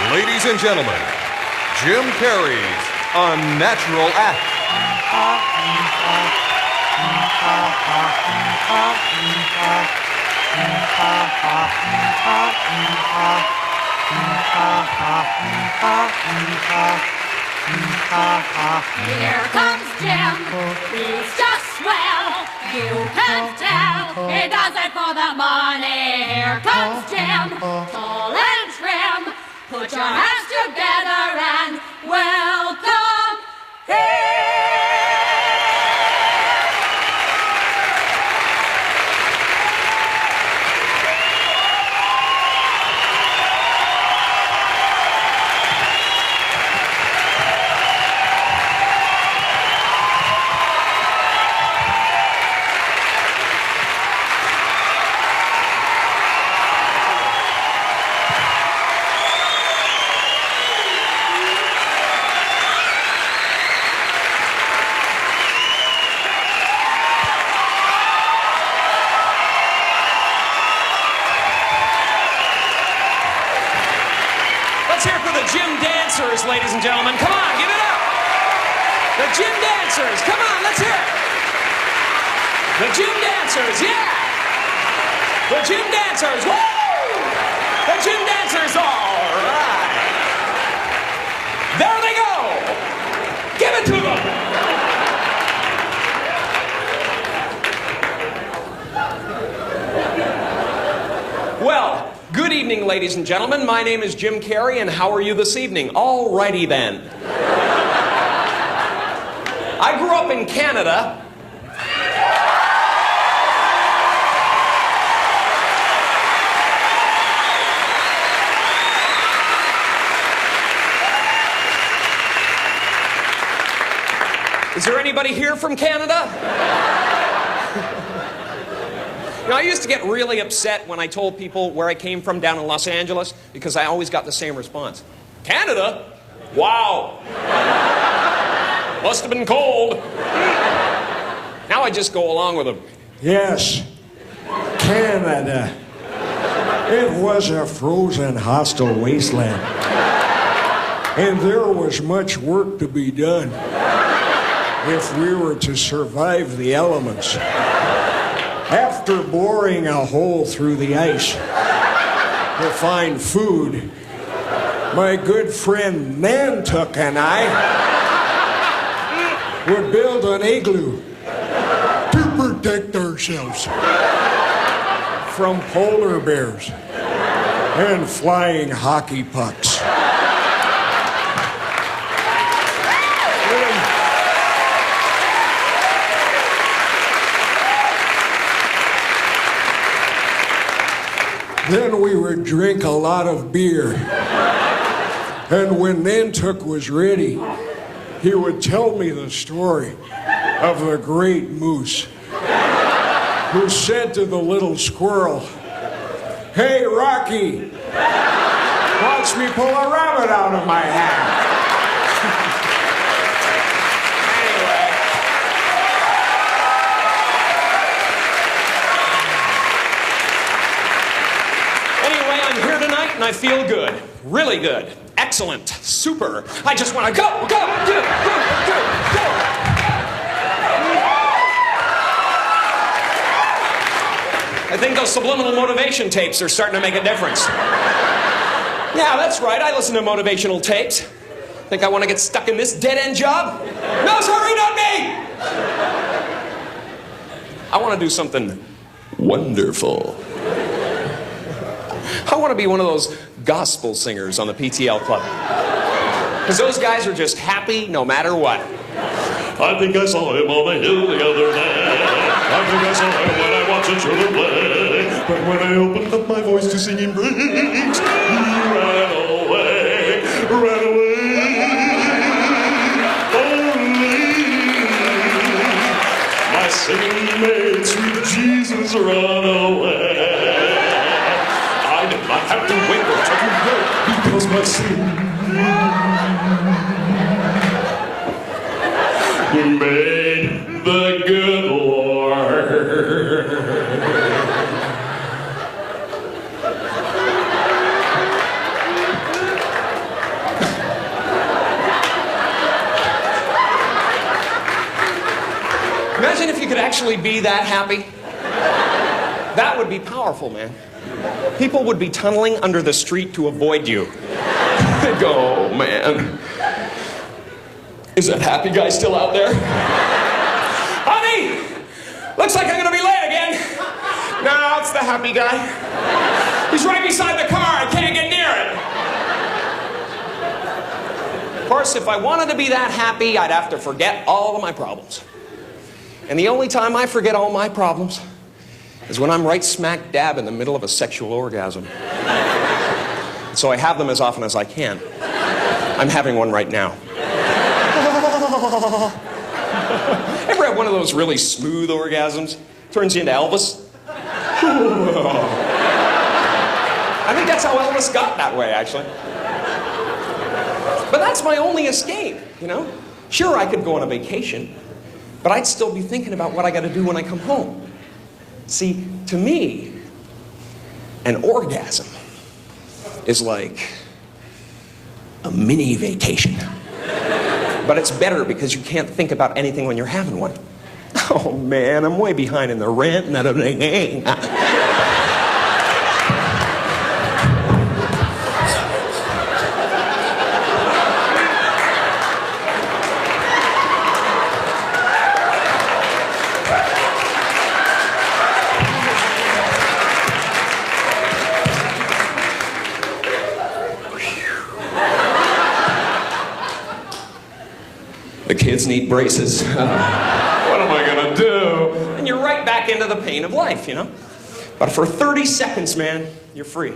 Ladies and gentlemen, Jim Carrey's Unnatural Act. Here comes Jim, he's just swell. You can't tell, he does it for the money. Here comes Jim, tall and trim. Put your hands together and welcome him. Let's hear it for the Gym Dancers, ladies and gentlemen. Come on, give it up. The Gym Dancers. Come on, let's hear it. The Gym Dancers, yeah. The Gym Dancers, woo! The Gym Dancers, all right. There they go. Give it to them. Well, good evening, ladies and gentlemen. My name is Jim Carrey, and how are you this evening? All righty then. I grew up in Canada. Is there anybody here from Canada? You know, I used to get really upset when I told people where I came from down in Los Angeles because I always got the same response. Canada? Wow. Must have been cold. Now I just go along with them. Yes, Canada. It was a frozen, hostile wasteland. And there was much work to be done if we were to survive the elements. After boring a hole through the ice to find food, my good friend Nantuck and I would build an igloo to protect ourselves from polar bears and flying hockey pucks. Then we would drink a lot of beer. And when Nantuck was ready, he would tell me the story of the great moose who said to the little squirrel, "Hey, Rocky, watch me pull a rabbit out of my hat." And I feel good, really good, excellent, super. I just want to go. I think those subliminal motivation tapes are starting to make a difference. Yeah, that's right, I listen to motivational tapes. Think I want to get stuck in this dead-end job? No, sorry, not me! I want to do something wonderful. I want to be one of those gospel singers on the PTL Club. Because those guys are just happy no matter what. I think I saw him on the hill the other day. I think I saw him when I watched the children play. But when I opened up my voice to sing in praise, he ran away, ran away. Only my singing made sweet Jesus run away. I did not have to wait until you heard because my sin made the good Lord. actually be that happy? That would be powerful, man. People would be tunneling under the street to avoid you. They'd go, oh, man. Is that happy guy still out there? Honey! Looks like I'm gonna be late again. No, it's the happy guy. He's right beside the car. I can't get near it. Of course, if I wanted to be that happy, I'd have to forget all of my problems. And the only time I forget all my problems is when I'm right smack dab in the middle of a sexual orgasm. So I have them as often as I can. I'm having one right now. Ever have one of those really smooth orgasms? Turns you into Elvis? I think that's how Elvis got that way, actually. But that's my only escape, you know? Sure, I could go on a vacation, but I'd still be thinking about what I got to do when I come home. See, to me, an orgasm is like a mini vacation. But it's better because you can't think about anything when you're having one. Oh man, I'm way behind in the rent and everything. The kids need braces. What am I gonna do? And you're right back into the pain of life, you know? But for 30 seconds, man, you're free.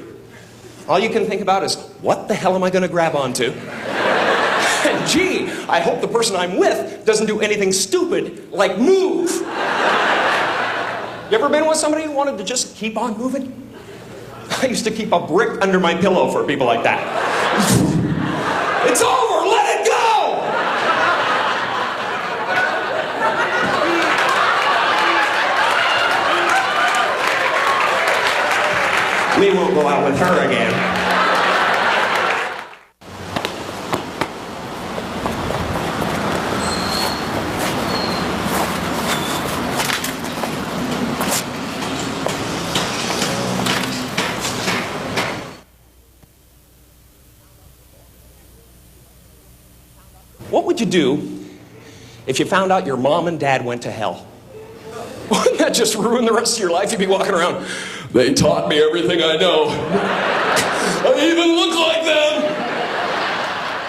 All you can think about is, what the hell am I gonna grab onto? And gee, I hope the person I'm with doesn't do anything stupid like move. You ever been with somebody who wanted to just keep on moving? I used to keep a brick under my pillow for people like that. It's over, let it go! We won't go out with her again. What would you do if you found out your mom and dad went to hell? Wouldn't that just ruin the rest of your life? You'd be walking around, they taught me everything I know. I even look like them.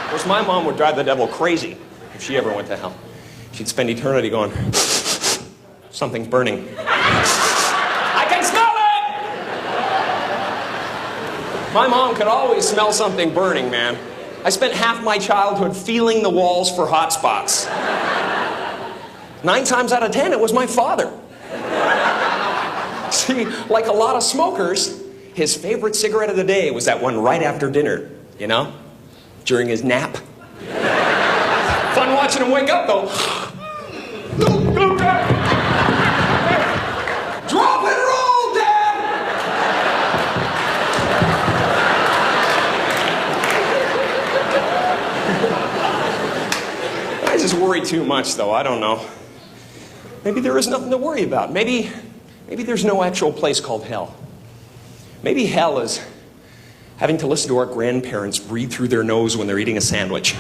Of course, my mom would drive the devil crazy if she ever went to hell. She'd spend eternity going, something's burning. I can smell it! My mom could always smell something burning, man. I spent half my childhood feeling the walls for hot spots. 9 times out of 10, it was my father. See, like a lot of smokers, his favorite cigarette of the day was that one right after dinner, you know? During his nap. Fun watching him wake up, though. Drop and roll, Dad! I just worry too much, though. I don't know. Maybe there is nothing to worry about. Maybe there's no actual place called hell. Maybe hell is having to listen to our grandparents breathe through their nose when they're eating a sandwich.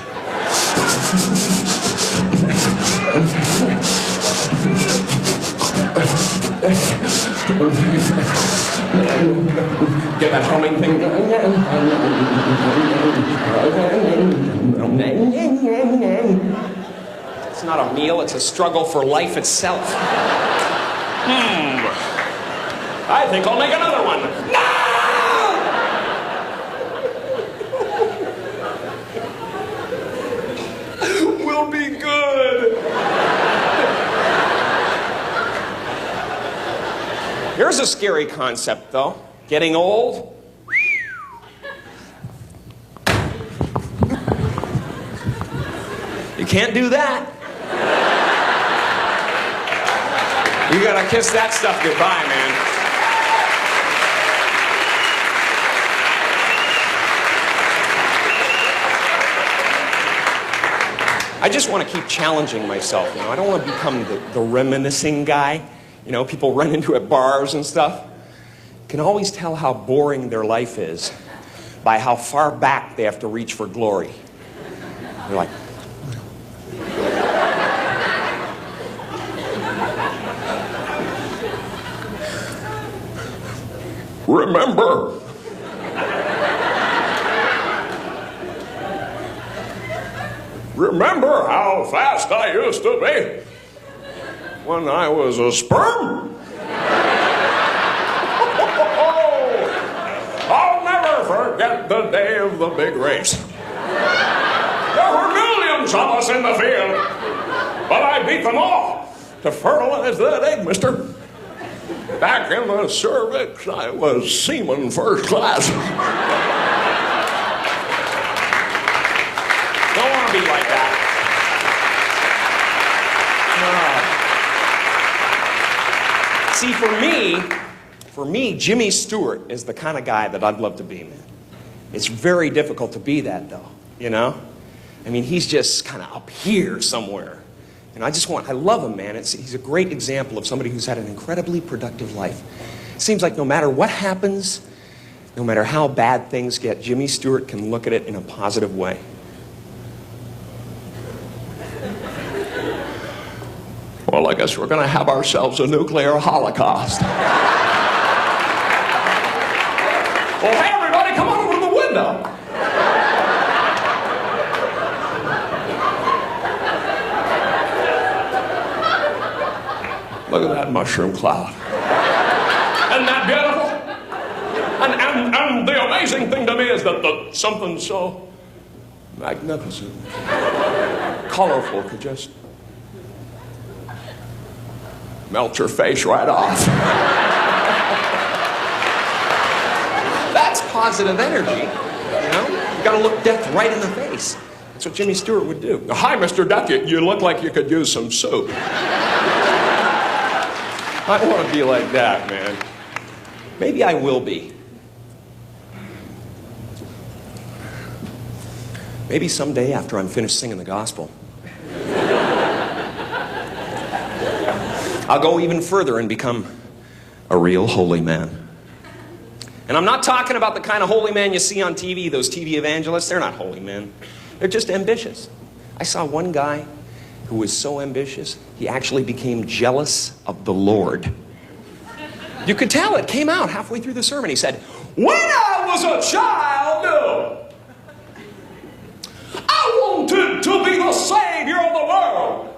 Get that humming thing. It's not a meal, it's a struggle for life itself. I think I'll make another one. No! We'll be good. Here's a scary concept, though. Getting old. You can't do that. You gotta kiss that stuff goodbye, man. I just want to keep challenging myself, you know. I don't want to become the reminiscing guy. You know, people run into at bars and stuff. Can always tell how boring their life is by how far back they have to reach for glory. They're like, remember, remember how fast I used to be when I was a sperm? I'll never forget the day of the big race. There were millions of us in the field, but I beat them all to fertilize that egg, mister. Back in the cervix, I was seaman first class. don't want to be like that. See, for me, Jimmy Stewart is the kind of guy that I'd love to be, man. It's very difficult to be that, though, you know? I mean, he's just kind of up here somewhere. And I love him, man. He's a great example of somebody who's had an incredibly productive life. It seems like no matter what happens, no matter how bad things get, Jimmy Stewart can look at it in a positive way. Well, I guess we're going to have ourselves a nuclear holocaust. Well, hey, everybody, come on over to the window. Look at that mushroom cloud. Isn't that beautiful? And the amazing thing to me is that something so magnificent, colorful could just melt your face right off. That's positive energy, you know? You gotta look death right in the face. That's what Jimmy Stewart would do. Hi, Mr. Death, you look like you could use some soup. I want to be like that, man. Maybe I will be. Maybe someday after I'm finished singing the gospel, I'll go even further and become a real holy man. And I'm not talking about the kind of holy man you see on TV, those TV evangelists. They're not holy men. They're just ambitious. I saw one guy who was so ambitious, he actually became jealous of the Lord. You could tell, it came out halfway through the sermon. He said, when I was a child, I wanted to be the savior of the world.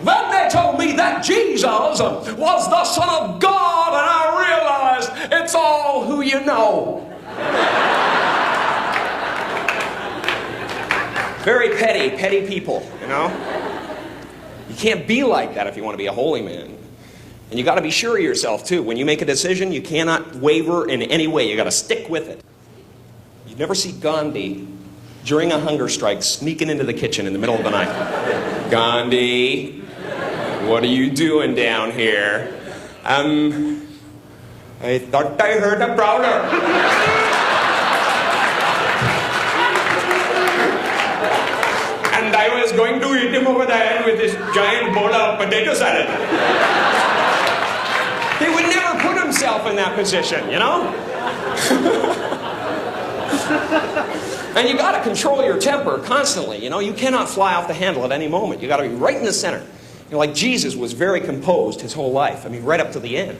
Then they told me that Jesus was the Son of God, and I realized it's all who you know. very petty people, you know? You can't be like that if you want to be a holy man. And you got to be sure of yourself, too. When you make a decision, you cannot waver in any way. You got to stick with it. You never see Gandhi during a hunger strike sneaking into the kitchen in the middle of the night. Gandhi, what are you doing down here? I thought I heard a prowler. And I was going to eat him over the head with this giant bowl of potato salad. He would never put himself in that position, you know? And you got to control your temper constantly, you know? You cannot fly off the handle at any moment. You got to be right in the center. You know, like Jesus was very composed his whole life. I mean, right up to the end.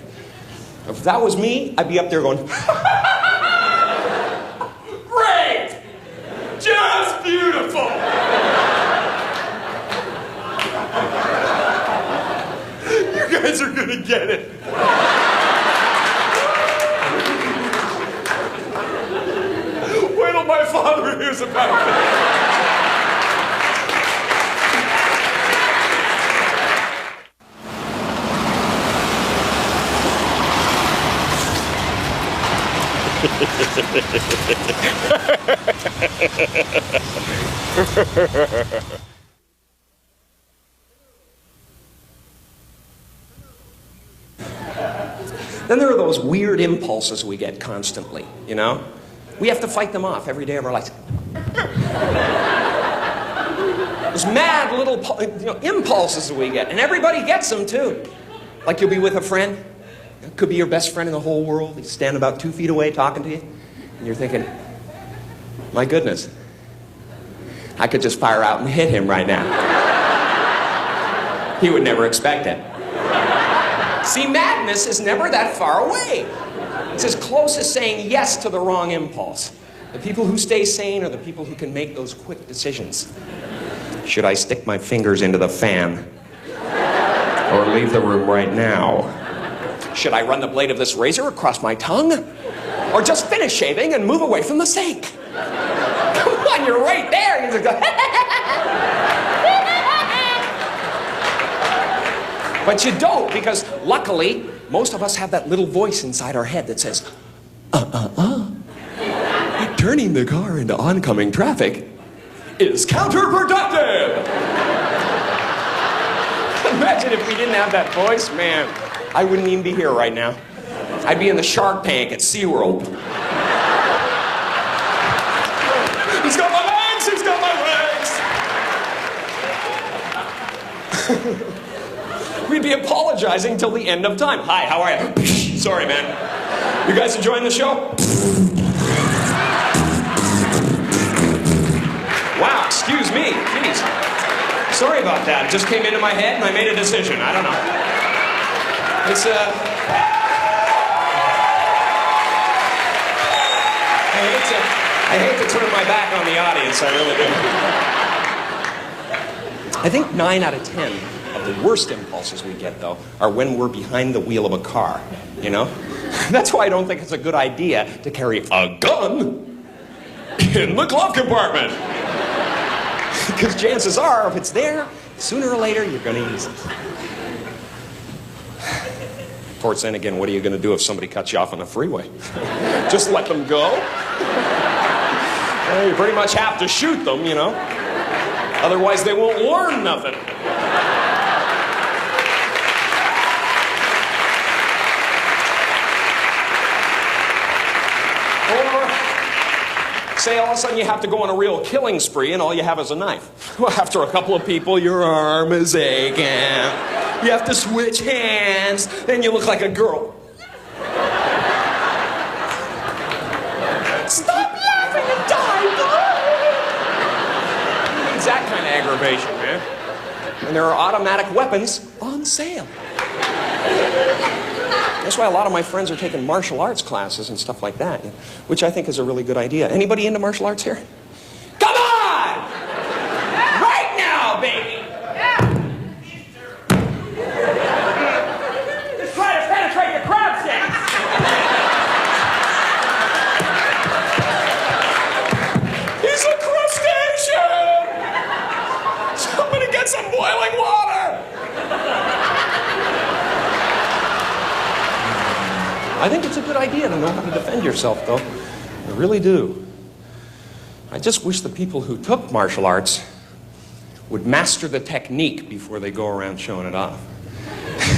If that was me, I'd be up there going, great! Just beautiful! You guys are gonna get it. Wait till my father hears about it. Then there are those weird impulses we get constantly, you know? We have to fight them off every day of our lives. Those mad little impulses that we get. And everybody gets them, too. Like you'll be with a friend. It could be your best friend in the whole world. He's standing about 2 feet away talking to you. And you're thinking, my goodness, I could just fire out and hit him right now. He would never expect it. See, madness is never that far away. It's as close as saying yes to the wrong impulse. The people who stay sane are the people who can make those quick decisions. Should I stick my fingers into the fan? Or leave the room right now? Should I run the blade of this razor across my tongue? Or just finish shaving and move away from the sink? Come on, you're right there. You just go, but you don't, because luckily, most of us have that little voice inside our head that says, turning the car into oncoming traffic is counterproductive. Imagine if we didn't have that voice, man. I wouldn't even be here right now. I'd be in the Shark Tank at SeaWorld. He's got my legs! He's got my legs! We'd be apologizing till the end of time. Hi, how are you? Sorry, man. You guys enjoying the show? Wow, excuse me. Jeez. Sorry about that. It just came into my head and I made a decision. I don't know. It's, I hate to turn my back on the audience, I really do. I think 9 out of 10 of the worst impulses we get, though, are when we're behind the wheel of a car, you know? That's why I don't think it's a good idea to carry a gun in the glove compartment. Because chances are, if it's there, sooner or later, you're going to use it. Of course, then again, what are you going to do if somebody cuts you off on the freeway? Just let them go? Well, you pretty much have to shoot them, you know? Otherwise, they won't learn nothing. Or, say all of a sudden you have to go on a real killing spree and all you have is a knife. Well, after a couple of people, your arm is aching. You have to switch hands, then you look like a girl. Stop laughing and die, boy! It's that kind of aggravation, man. And there are automatic weapons on sale. That's why a lot of my friends are taking martial arts classes and stuff like that, which I think is a really good idea. Anybody into martial arts here? Come on! Right now, baby! Just try to penetrate the crowd sense. He's a crustacean! Somebody get some boiling water! I think it's a good idea to know how to defend yourself, though. I really do. I just wish the people who took martial arts would master the technique before they go around showing it off.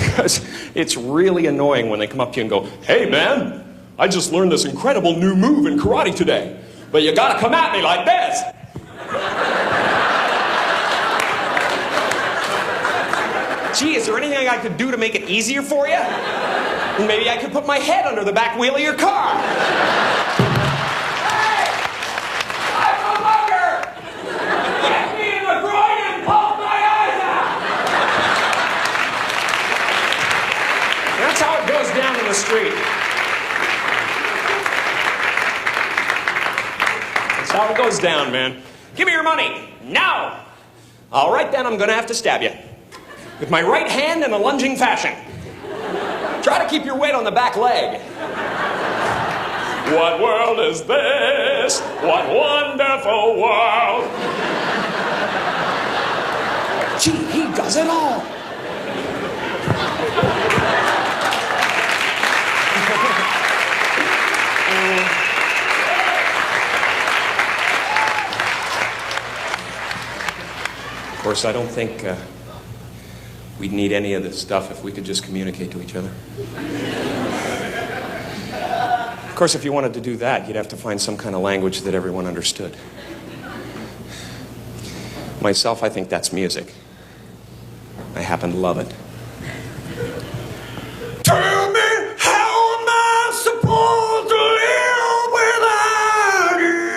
Because it's really annoying when they come up to you and go, "Hey, man, I just learned this incredible new move in karate today, but you gotta come at me like this." Gee, is there anything I could do to make it easier for you? Maybe I could put my head under the back wheel of your car. Hey! I'm a mugger! Get me in the groin and poke my eyes out! That's how it goes down in the street. That's how it goes down, man. Give me your money, now! All right, then, I'm gonna have to stab you. With my right hand in a lunging fashion. Try to keep your weight on the back leg. What world is this? What wonderful world. Gee, he does it all. Of course, I don't think we'd need any of this stuff if we could just communicate to each other. Of course, if you wanted to do that, you'd have to find some kind of language that everyone understood. Myself, I think that's music. I happen to love it. Tell me, how am I supposed to live without you?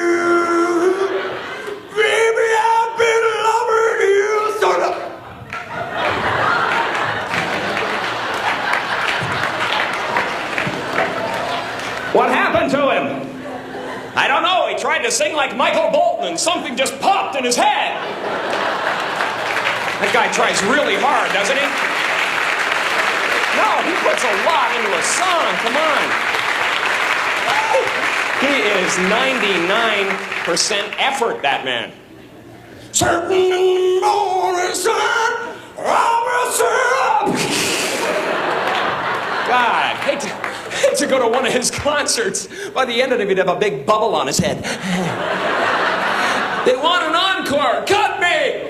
Baby, I've been loving you so long. What happened to him? I don't know. He tried to sing like Michael Bolton and something just popped in his head. That guy tries really hard, doesn't he? No, he puts a lot into a song. Come on. He is 99% effort, that man. Certain morning sun, God, hate to go to one of his concerts. By the end of it, he'd have a big bubble on his head. They want an encore. Cut me!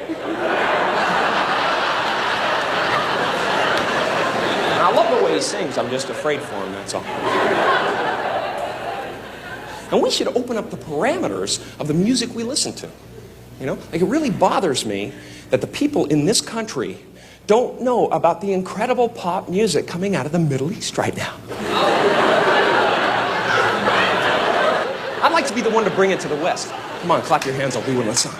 I love the way he sings. I'm just afraid for him, that's all. And we should open up the parameters of the music we listen to. You know? Like, it really bothers me that the people in this country don't know about the incredible pop music coming out of the Middle East right now. I'd like to be the one to bring it to the West. Come on, clap your hands, I'll do one last song.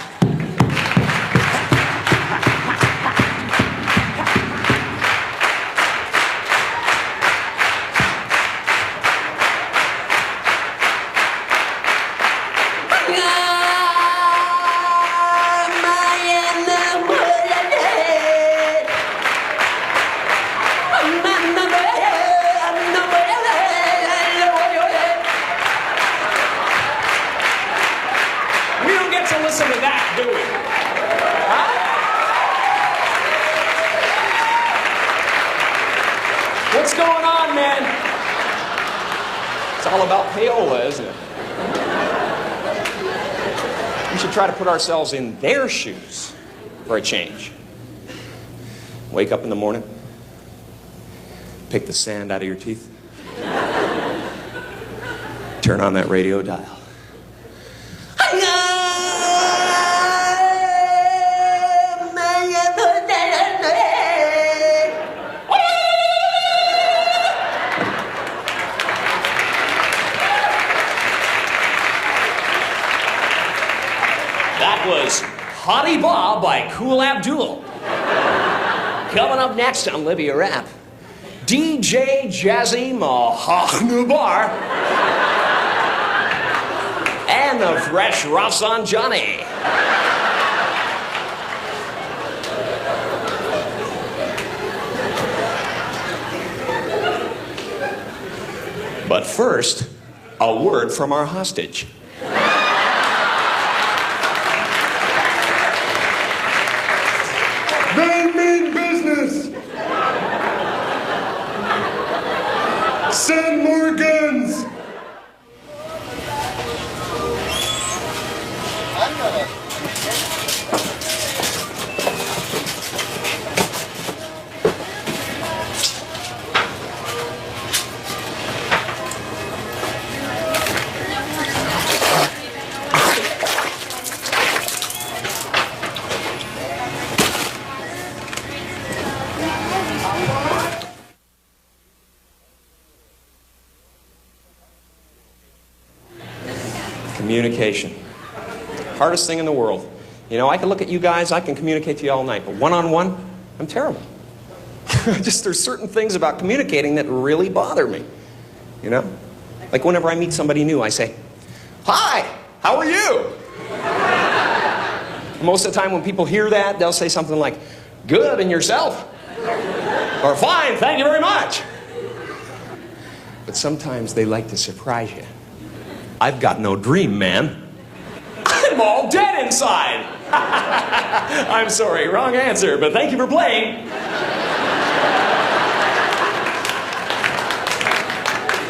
Listen to that, do we? Huh? What's going on, man? It's all about payola, isn't it? We should try to put ourselves in their shoes for a change. Wake up in the morning, pick the sand out of your teeth, turn on that radio dial. That was Hottie Bob by Cool Abdul. Coming up next on Libya Rap, DJ Jazzy Mahachnubar and the Fresh Rafsan Johnny. But first, a word from our hostage. They mean business. Send more guns. Communication. Hardest thing in the world. You know, I can look at you guys, I can communicate to you all night, but one-on-one, I'm terrible. Just there's certain things about communicating that really bother me. You know? Like whenever I meet somebody new, I say, "Hi, how are you?" Most of the time when people hear that, they'll say something like, "Good, and yourself?" Or "Fine, thank you very much." But sometimes they like to surprise you. "I've got no dream, man. I'm all dead inside." I'm sorry, wrong answer, but thank you for playing.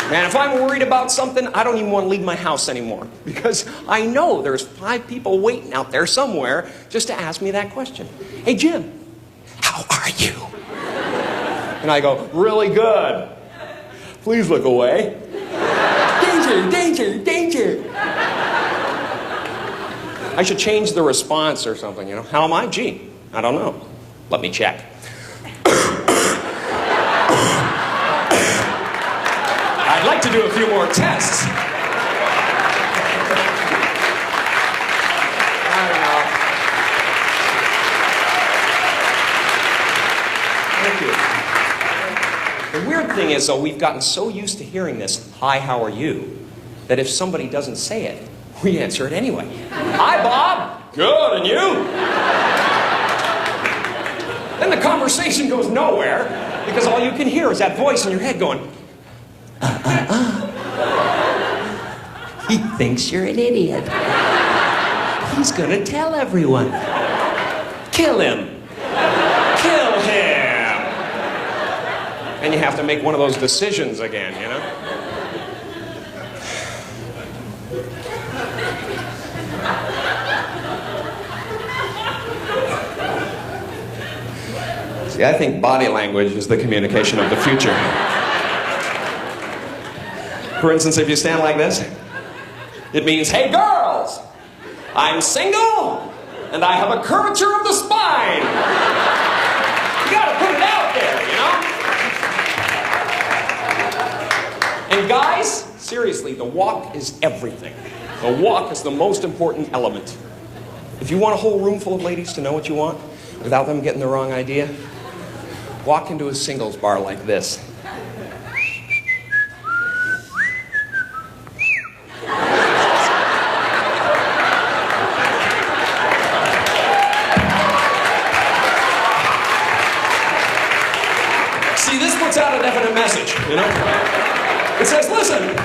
Man, if I'm worried about something, I don't even want to leave my house anymore. Because I know there's 5 people waiting out there somewhere just to ask me that question. "Hey, Jim, how are you?" And I go, "Really good. Please look away. Danger, danger, danger." I should change the response or something, you know? How am I? Gee, I don't know. Let me check. I'd like to do a few more tests. I don't know. Thank you. The weird thing is, though, we've gotten so used to hearing this, "Hi, how are you?" that if somebody doesn't say it, we answer it anyway. "Hi, Bob." "Good, and you?" Then the conversation goes nowhere because all you can hear is that voice in your head going, He thinks you're an idiot. He's gonna tell everyone. Kill him. Kill him. And you have to make one of those decisions again, you know? See, I think body language is the communication of the future. For instance, if you stand like this, it means, "Hey girls, I'm single and I have a curvature of the spine." You gotta put it out there, you know? And guys, seriously, the walk is everything. The walk is the most important element. If you want a whole room full of ladies to know what you want without them getting the wrong idea, walk into a singles bar like this. See, this puts out a definite message, you know? It says, listen.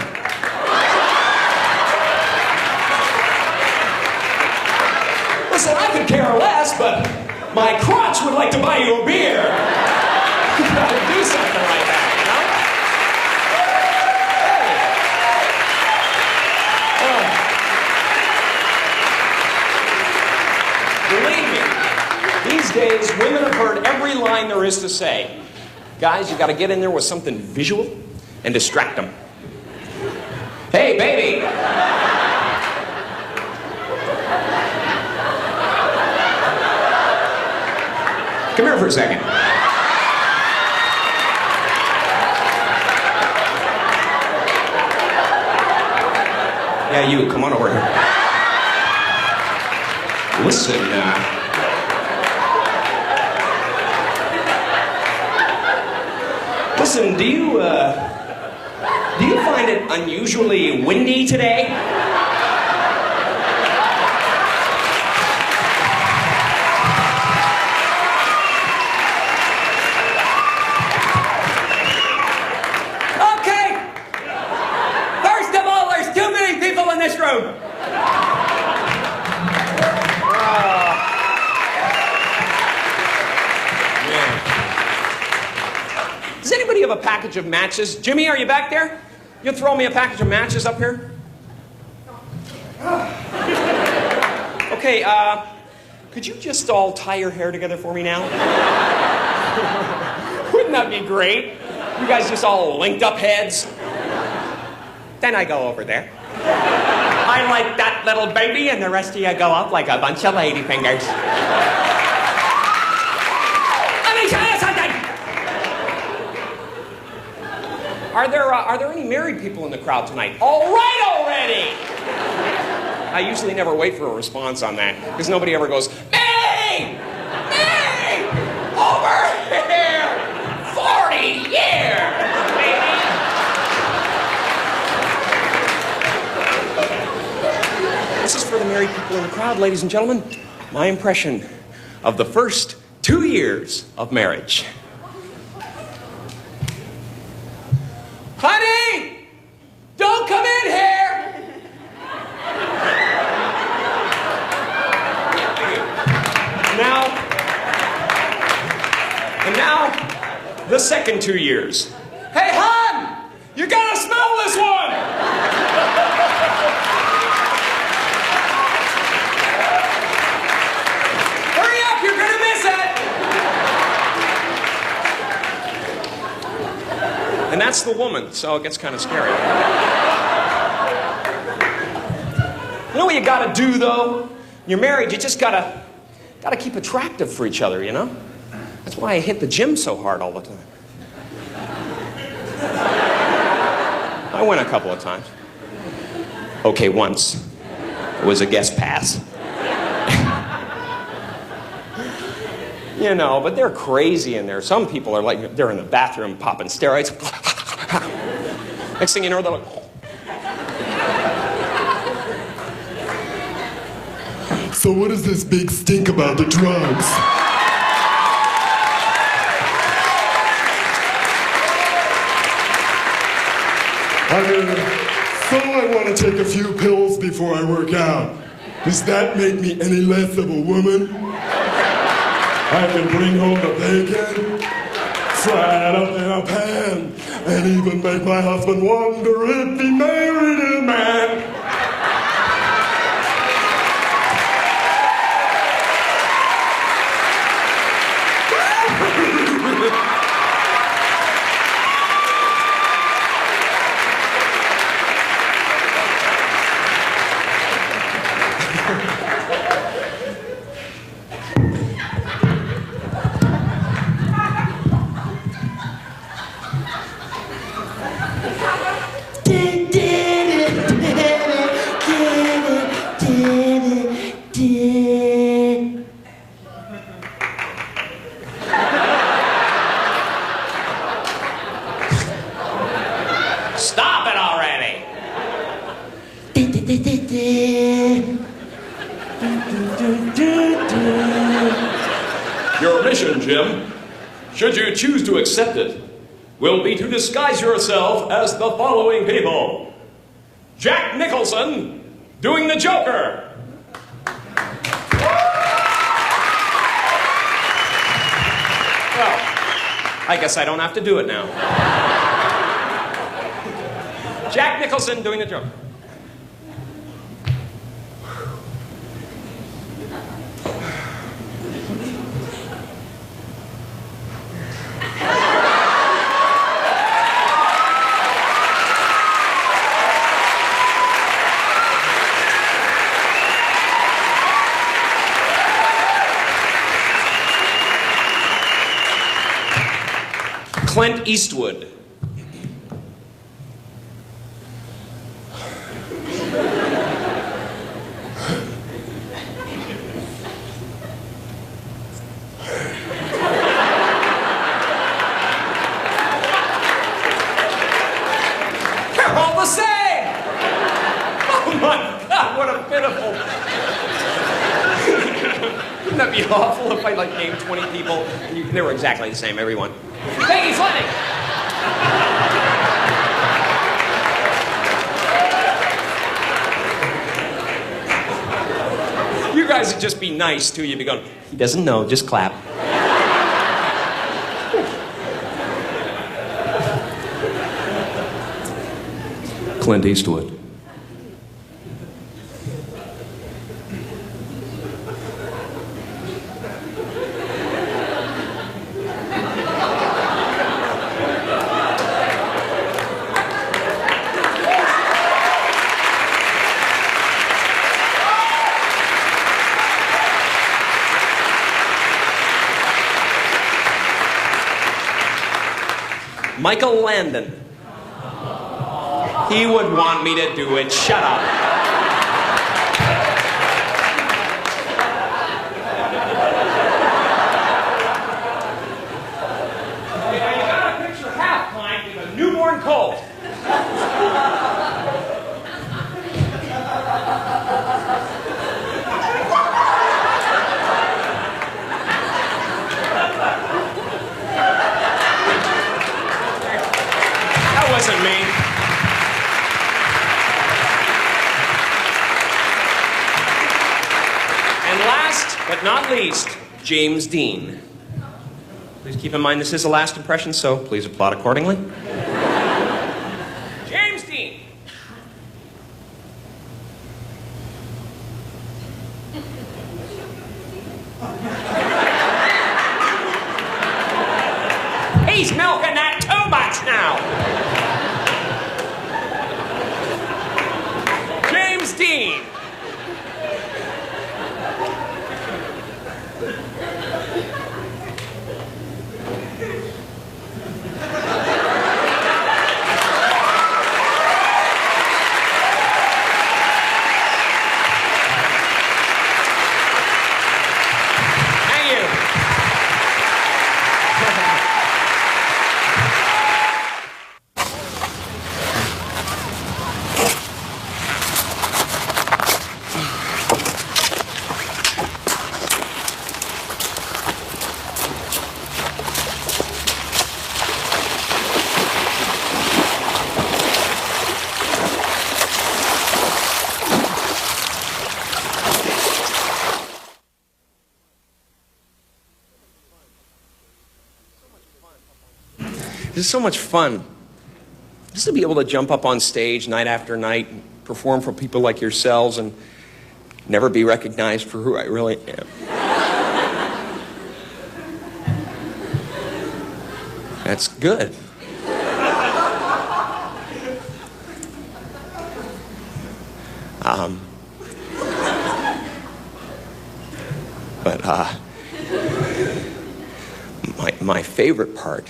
Listen, I could care less, but my crotch would like to buy you a beer. You gotta do something like that, you know? Hey. Believe me, these days, women have heard every line there is to say. Guys, you gotta get in there with something visual and distract them. "Hey, baby." Come here for a second. Yeah, you, come on over here. Listen, listen, do you find it unusually windy today? This room. Does anybody have a package of matches? Jimmy, are you back there? You throw me a package of matches up here? Okay, could you just all tie your hair together for me now? Wouldn't that be great? You guys just all linked up heads. Then I go over there. I like that little baby, and the rest of you go up like a bunch of ladyfingers. Let me tell you something! Are there any married people in the crowd tonight? All right already! I usually never wait for a response on that, because nobody ever goes, "Me! Me! Over here! 40 years, baby!" This is for the married people in the crowd, ladies and gentlemen. My impression of the first 2 years of marriage. Honey! Don't come in here! Now, the second 2 years. Hey, hon! You gotta smell this one! Hurry up, you're gonna miss it! And that's the woman, so it gets kind of scary. You know what you gotta do, though? You're married, you just gotta keep attractive for each other, you know? That's why I hit the gym so hard all the time. I went a couple of times. Okay, once. It was a guest pass. You know, but they're crazy in there. Some people are like, they're in the bathroom popping steroids. Next thing you know, they're like... So what is this big stink about the drugs? So I want to take a few pills before I work out. Does that make me any less of a woman? I can bring home the bacon, fry it up in a pan, and even make my husband wonder if he married a man. Stop it already! Your mission, Jim, should you choose to accept it, will be to disguise yourself as the following people. Jack Nicholson, doing the Joker. Well, I guess I don't have to do it now. Jack Nicholson doing the Joker. Clint Eastwood. They're all the same! Oh my God, what a pitiful... Wouldn't that be awful if I named 20 people and they were exactly the same, everyone? Peggy Fleming! You guys would just be nice too. You'd be going, he doesn't know, just clap. Clint Eastwood. Michael Landon. He would want me to do it. Shut up. You got a picture half pint with a newborn colt. Wasn't me. And last but not least, James Dean. Please keep in mind this is a last impression, so please applaud accordingly. James Dean. He's milking that too much now. Dean. It's so much fun just to be able to jump up on stage night after night and perform for people like yourselves and never be recognized for who I really am. That's good. But my favorite part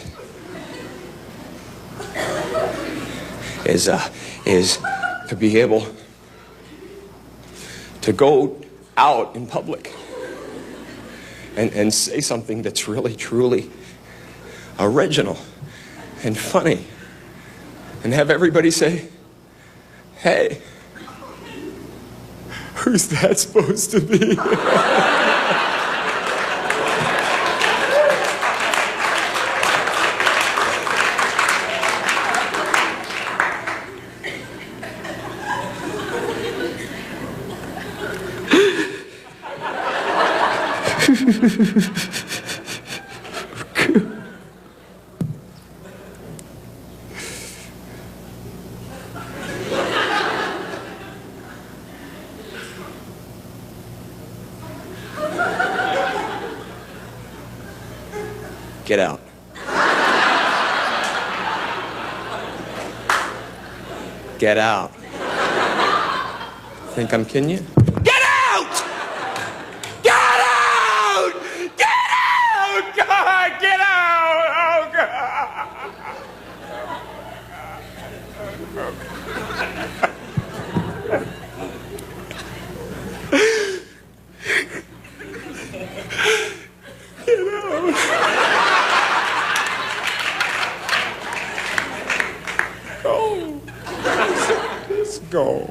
is to be able to go out in public and say something that's really, truly original and funny and have everybody say, "Hey, who's that supposed to be?" Get out. Get out. Think I'm kidding you? Get out! Get out! Get out! God, get out! Oh, God! Get out. Let's go.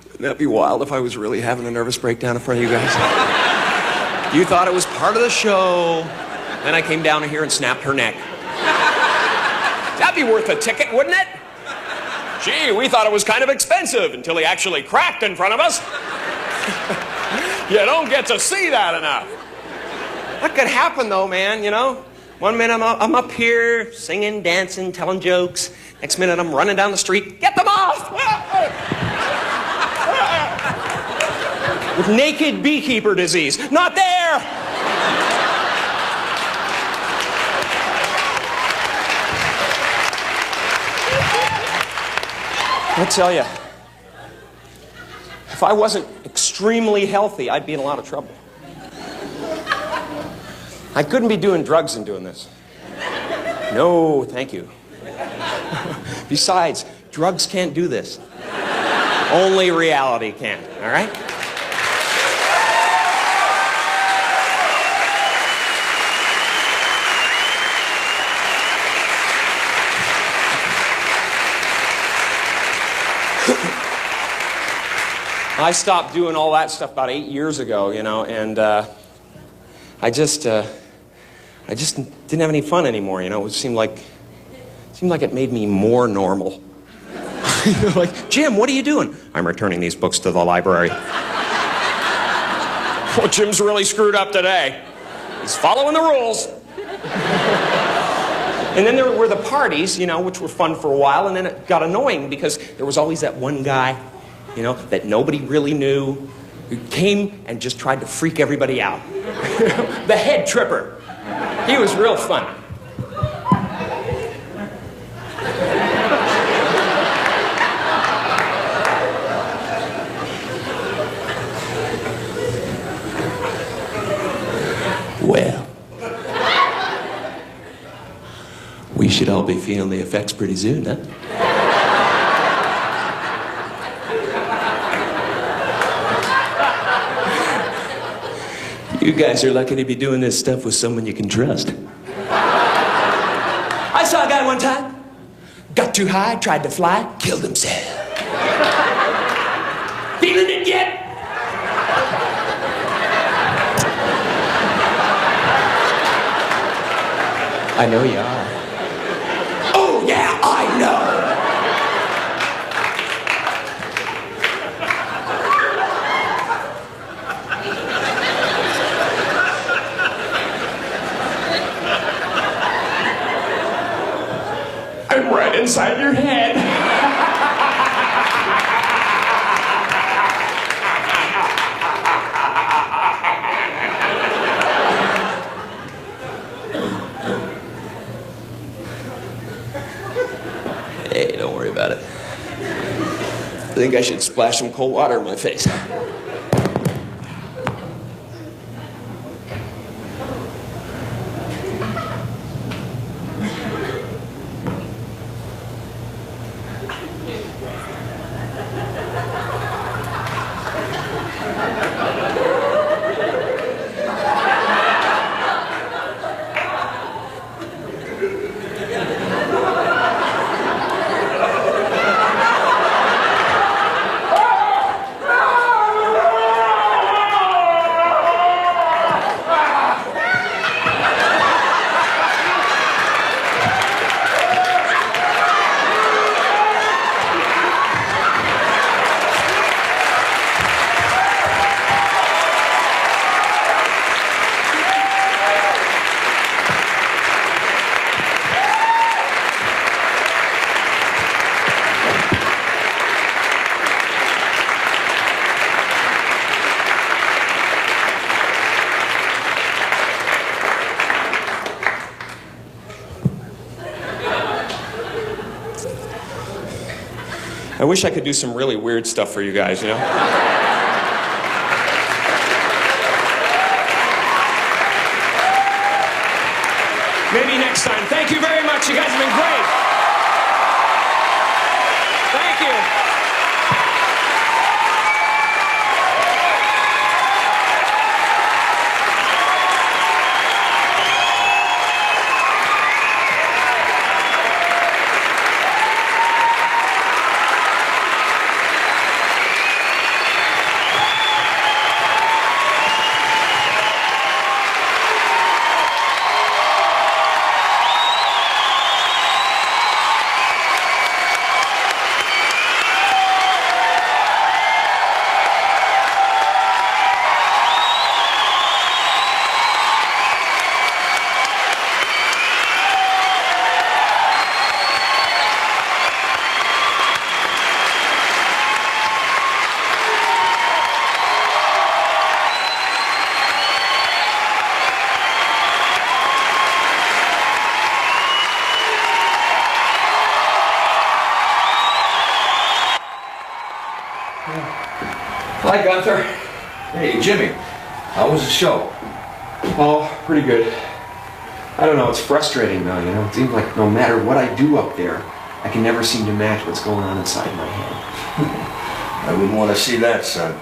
Wouldn't that be wild if I was really having a nervous breakdown in front of you guys? You thought it was part of the show. Then I came down here and snapped her neck. That'd be worth a ticket, wouldn't it? Gee, we thought it was kind of expensive until he actually cracked in front of us. You don't get to see that enough. That could happen though, man, you know? One minute I'm up here singing, dancing, telling jokes. Next minute I'm running down the street. Get them off! With naked beekeeper disease. Not there! I'll tell you, if I wasn't extremely healthy, I'd be in a lot of trouble. I couldn't be doing drugs and doing this. No, thank you. Besides, drugs can't do this. Only reality can, all right? I stopped doing all that stuff about 8 years ago, you know, and I just didn't have any fun anymore, you know. It seemed like it made me more normal. Like, Jim, what are you doing? I'm returning these books to the library. Well, Jim's really screwed up today. He's following the rules. And then there were the parties, you know, which were fun for a while, and then it got annoying because there was always that one guy, you know, that nobody really knew, who came and just tried to freak everybody out. The head tripper. He was real fun. Well, we should all be feeling the effects pretty soon, huh? You guys are lucky to be doing this stuff with someone you can trust. I saw a guy one time, got too high, tried to fly, killed himself. Feeling it yet? I know you are. Oh yeah, I know. think I should splash some cold water in my face. I wish I could do some really weird stuff for you guys, you know? Maybe next time. Thank you very much. You guys have been great. Thank you. Hi, Gunther. Hey, Jimmy, how was the show? Oh, pretty good. I don't know, it's frustrating though, you know? It seems like no matter what I do up there, I can never seem to match what's going on inside my head. I wouldn't want to see that, son.